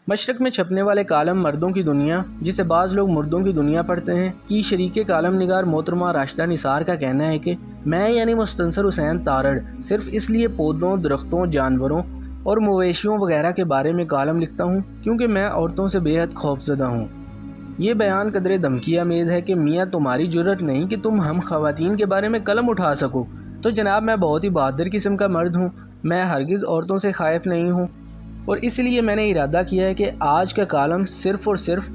مشرق میں چھپنے والے کالم مردوں کی دنیا، جسے بعض لوگ مردوں کی دنیا پڑھتے ہیں، کی شریک کالم نگار محترمہ راشدہ نثار کا کہنا ہے کہ میں یعنی مستنصر حسین تارڑ صرف اس لیے پودوں، درختوں، جانوروں اور مویشیوں وغیرہ کے بارے میں کالم لکھتا ہوں کیونکہ میں عورتوں سے بے حد خوفزدہ ہوں۔ یہ بیان قدرے دھمکی آمیز ہے کہ میاں تمہاری جرأت نہیں کہ تم ہم خواتین کے بارے میں قلم اٹھا سکو، تو جناب میں بہت ہی بہادر قسم کا مرد ہوں، میں ہرگز عورتوں سے خائف نہیں ہوں، اور اس لیے میں نے ارادہ کیا ہے کہ آج کا کالم صرف اور صرف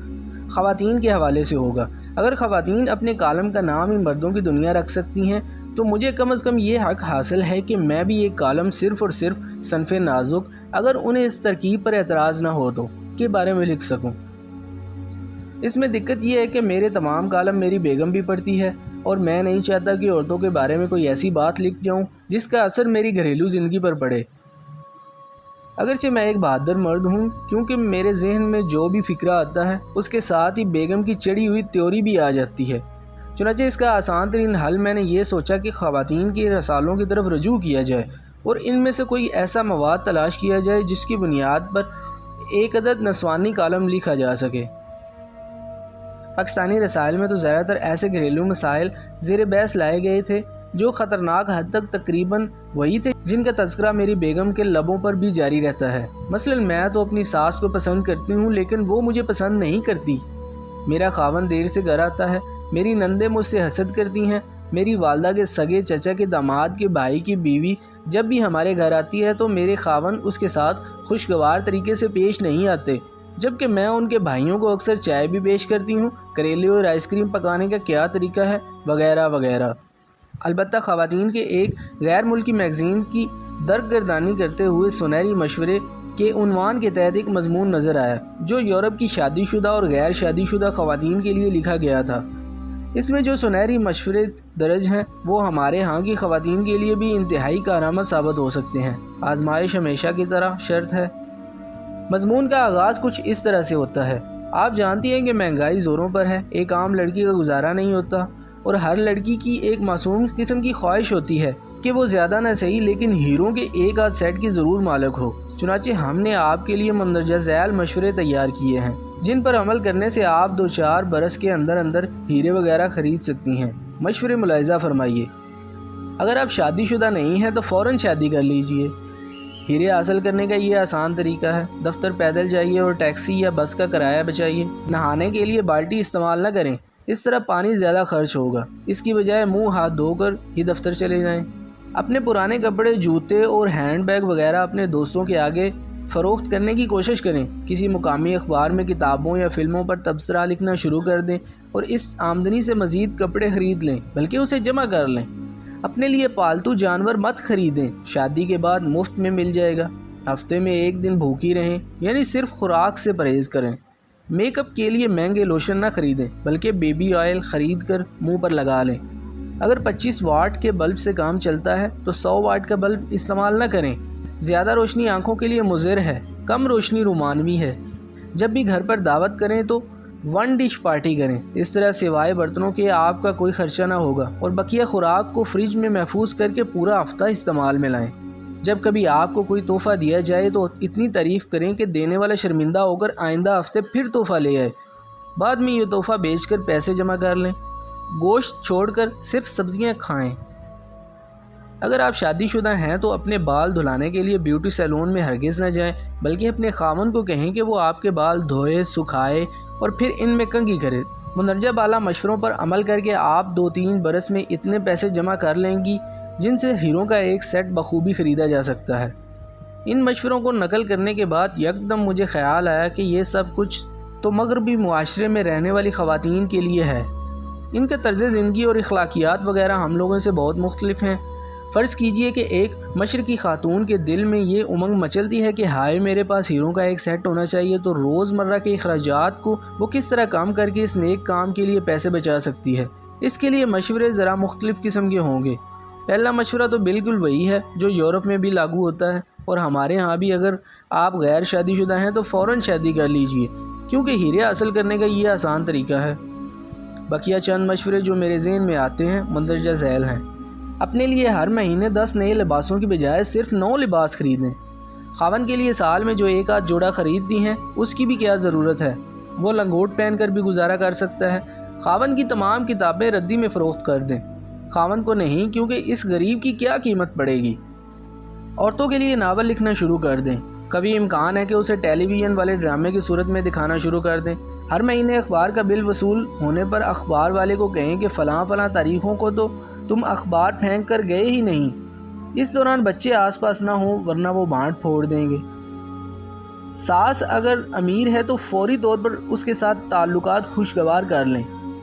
خواتین کے حوالے سے ہوگا۔ اگر خواتین اپنے کالم کا نام ہی مردوں کی دنیا رکھ سکتی ہیں تو مجھے کم از کم یہ حق حاصل ہے کہ میں بھی ایک کالم صرف اور صرف صنف نازک، اگر انہیں اس ترکیب پر اعتراض نہ ہو تو، کے بارے میں لکھ سکوں۔ اس میں دقت یہ ہے کہ میرے تمام کالم میری بیگم بھی پڑھتی ہے، اور میں نہیں چاہتا کہ عورتوں کے بارے میں کوئی ایسی بات لکھ جاؤں جس کا اثر میری گھریلو زندگی پر پڑے۔ اگرچہ میں ایک بہادر مرد ہوں، کیونکہ میرے ذہن میں جو بھی فکرہ آتا ہے اس کے ساتھ ہی بیگم کی چڑھی ہوئی تیوری بھی آ جاتی ہے۔ چنانچہ اس کا آسان ترین حل میں نے یہ سوچا کہ خواتین کے رسالوں کی طرف رجوع کیا جائے اور ان میں سے کوئی ایسا مواد تلاش کیا جائے جس کی بنیاد پر ایک عدد نسوانی کالم لکھا جا سکے۔ پاکستانی رسائل میں تو زیادہ تر ایسے گھریلو مسائل زیر بحث لائے گئے تھے جو خطرناک حد تک تقریباً وہی تھے جن کا تذکرہ میری بیگم کے لبوں پر بھی جاری رہتا ہے۔ مثلاً میں تو اپنی ساس کو پسند کرتی ہوں لیکن وہ مجھے پسند نہیں کرتی، میرا خاوند دیر سے گھر آتا ہے، میری نندیں مجھ سے حسد کرتی ہیں، میری والدہ کے سگے چچا کے داماد کے بھائی کی بیوی جب بھی ہمارے گھر آتی ہے تو میرے خاوند اس کے ساتھ خوشگوار طریقے سے پیش نہیں آتے، جبکہ میں ان کے بھائیوں کو اکثر چائے بھی پیش کرتی ہوں، کریلے اور آئس کریم پکانے کا کیا طریقہ ہے، وغیرہ وغیرہ۔ البتہ خواتین کے ایک غیر ملکی میگزین کی درگردانی کرتے ہوئے سنہری مشورے کے عنوان کے تحت ایک مضمون نظر آیا جو یورپ کی شادی شدہ اور غیر شادی شدہ خواتین کے لیے لکھا گیا تھا۔ اس میں جو سنہری مشورے درج ہیں وہ ہمارے ہاں کی خواتین کے لیے بھی انتہائی کارآمد ثابت ہو سکتے ہیں۔ آزمائش ہمیشہ کی طرح شرط ہے۔ مضمون کا آغاز کچھ اس طرح سے ہوتا ہے: آپ جانتی ہیں کہ مہنگائی زوروں پر ہے، ایک عام لڑکی کا گزارا نہیں ہوتا، اور ہر لڑکی کی ایک معصوم قسم کی خواہش ہوتی ہے کہ وہ زیادہ نہ صحیح لیکن ہیروں کے ایک آدھ سیٹ کی ضرور مالک ہو۔ چنانچہ ہم نے آپ کے لیے مندرجہ ذیل مشورے تیار کیے ہیں جن پر عمل کرنے سے آپ 2-4 برس کے اندر اندر ہیرے وغیرہ خرید سکتی ہیں۔ مشورے ملاحظہ فرمائیے۔ اگر آپ شادی شدہ نہیں ہیں تو فوراً شادی کر لیجئے۔ ہیرے حاصل کرنے کا یہ آسان طریقہ ہے: دفتر پیدل جائیے اور ٹیکسی یا بس کا کرایہ بچائیے۔ نہانے کے لیے بالٹی استعمال نہ کریں، اس طرح پانی زیادہ خرچ ہوگا، اس کی بجائے منہ ہاتھ دھو کر ہی دفتر چلے جائیں۔ اپنے پرانے کپڑے، جوتے اور ہینڈ بیگ وغیرہ اپنے دوستوں کے آگے فروخت کرنے کی کوشش کریں۔ کسی مقامی اخبار میں کتابوں یا فلموں پر تبصرہ لکھنا شروع کر دیں اور اس آمدنی سے مزید کپڑے خرید لیں، بلکہ اسے جمع کر لیں۔ اپنے لیے پالتو جانور مت خریدیں، شادی کے بعد مفت میں مل جائے گا۔ ہفتے میں ایک دن بھوکی رہیں، یعنی صرف خوراک سے پرہیز کریں۔ میک اپ کے لیے مہنگے لوشن نہ خریدیں بلکہ بیبی آئل خرید کر منہ پر لگا لیں۔ اگر 25 واٹ کے بلب سے کام چلتا ہے تو 100 واٹ کا بلب استعمال نہ کریں۔ زیادہ روشنی آنکھوں کے لیے مضر ہے، کم روشنی رومانوی ہے۔ جب بھی گھر پر دعوت کریں تو 1 ڈش پارٹی کریں، اس طرح سوائے برتنوں کے آپ کا کوئی خرچہ نہ ہوگا، اور بقیہ خوراک کو فریج میں محفوظ کر کے پورا ہفتہ استعمال میں لائیں۔ جب کبھی آپ کو کوئی تحفہ دیا جائے تو اتنی تعریف کریں کہ دینے والا شرمندہ ہو کر آئندہ ہفتے پھر تحفہ لے آئے۔ بعد میں یہ تحفہ بیچ کر پیسے جمع کر لیں۔ گوشت چھوڑ کر صرف سبزیاں کھائیں۔ اگر آپ شادی شدہ ہیں تو اپنے بال دھلانے کے لیے بیوٹی سیلون میں ہرگز نہ جائیں، بلکہ اپنے خاوند کو کہیں کہ وہ آپ کے بال دھوئے، سکھائے اور پھر ان میں کنگھی کرے۔ مندرجہ بالا مشوروں پر عمل کر کے آپ 2-3 برس میں اتنے پیسے جمع کر لیں گی جن سے ہیروں کا ایک سیٹ بخوبی خریدا جا سکتا ہے۔ ان مشوروں کو نقل کرنے کے بعد یکدم مجھے خیال آیا کہ یہ سب کچھ تو مغربی معاشرے میں رہنے والی خواتین کے لیے ہے۔ ان کا طرز زندگی اور اخلاقیات وغیرہ ہم لوگوں سے بہت مختلف ہیں۔ فرض کیجئے کہ ایک مشرقی خاتون کے دل میں یہ امنگ مچلتی ہے کہ ہائے میرے پاس ہیروں کا ایک سیٹ ہونا چاہیے، تو روزمرہ کے اخراجات کو وہ کس طرح کم کر کے اس نیک کام کے لیے پیسے بچا سکتی ہے۔ اس کے لیے مشورے ذرا مختلف قسم کے ہوں گے۔ پہلا مشورہ تو بالکل وہی ہے جو یورپ میں بھی لاگو ہوتا ہے، اور ہمارے ہاں بھی اگر آپ غیر شادی شدہ ہیں تو فوراً شادی کر لیجئے، کیونکہ ہیرے حاصل کرنے کا یہ آسان طریقہ ہے۔ بقیہ چند مشورے جو میرے ذہن میں آتے ہیں مندرجہ ذیل ہیں۔ اپنے لیے ہر مہینے 10 نئے لباسوں کی بجائے صرف 9 لباس خریدیں۔ خاوند کے لیے سال میں جو ایک آدھ جوڑا خریدتی ہیں اس کی بھی کیا ضرورت ہے؟ وہ لنگوٹ پہن کر بھی گزارا کر سکتا ہے۔ خاوند کی تمام کتابیں ردی میں فروخت کر دیں، خاوند کو نہیں، کیونکہ اس غریب کی کیا قیمت پڑے گی۔ عورتوں کے لیے ناول لکھنا شروع کر دیں، کبھی امکان ہے کہ اسے ٹیلی ویژن والے ڈرامے کی صورت میں دکھانا شروع کر دیں۔ ہر مہینے اخبار کا بل وصول ہونے پر اخبار والے کو کہیں کہ فلاں فلاں تاریخوں کو تو تم اخبار پھینک کر گئے ہی نہیں، اس دوران بچے آس پاس نہ ہوں ورنہ وہ بانٹ پھوڑ دیں گے۔ ساس اگر امیر ہے تو فوری طور پر اس کے ساتھ تعلقات خوشگوار کر لیں۔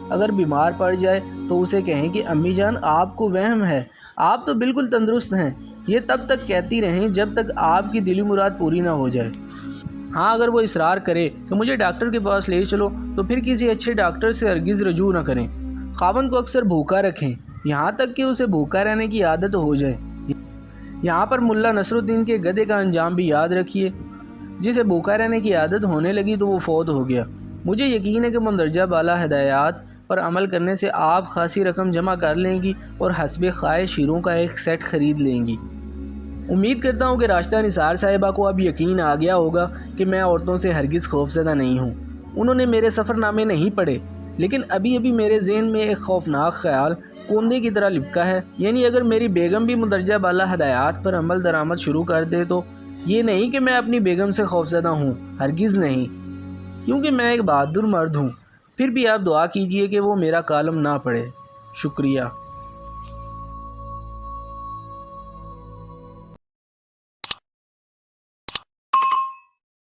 اگر بیمار پڑ جائے تو اسے کہیں کہ امی جان آپ کو وہم ہے، آپ تو بالکل تندرست ہیں، یہ تب تک کہتی رہیں جب تک آپ کی دلی مراد پوری نہ ہو جائے۔ ہاں اگر وہ اصرار کرے کہ مجھے ڈاکٹر کے پاس لے چلو تو پھر کسی اچھے ڈاکٹر سے ہرگز رجوع نہ کریں۔ خاوند کو اکثر بھوکا رکھیں یہاں تک کہ اسے بھوکا رہنے کی عادت ہو جائے۔ یہاں پر ملا نصر الدین کے گدھے کا انجام بھی یاد رکھیے، جسے بھوکا رہنے کی عادت ہونے لگی تو وہ فوت ہو گیا۔ مجھے یقین ہے کہ مندرجہ بالا ہدایات پر عمل کرنے سے آپ خاصی رقم جمع کر لیں گی اور حسب خواہش ہیروں کا ایک سیٹ خرید لیں گی۔ امید کرتا ہوں کہ راشدہ نثار صاحبہ کو اب یقین آ گیا ہوگا کہ میں عورتوں سے ہرگز خوفزدہ نہیں ہوں۔ انہوں نے میرے سفر نامے نہیں پڑھے، لیکن ابھی میرے ذہن میں ایک خوفناک خیال کوندے کی طرح لپکا ہے، یعنی اگر میری بیگم بھی مندرجہ بالا ہدایات پر عمل درآمد شروع کر دے تو یہ نہیں کہ میں اپنی بیگم سے خوفزدہ ہوں، ہرگز نہیں، کیونکہ میں ایک بہادر مرد ہوں۔ پھر بھی آپ دعا کیجئے کہ وہ میرا کالم نہ پڑھے۔ شکریہ۔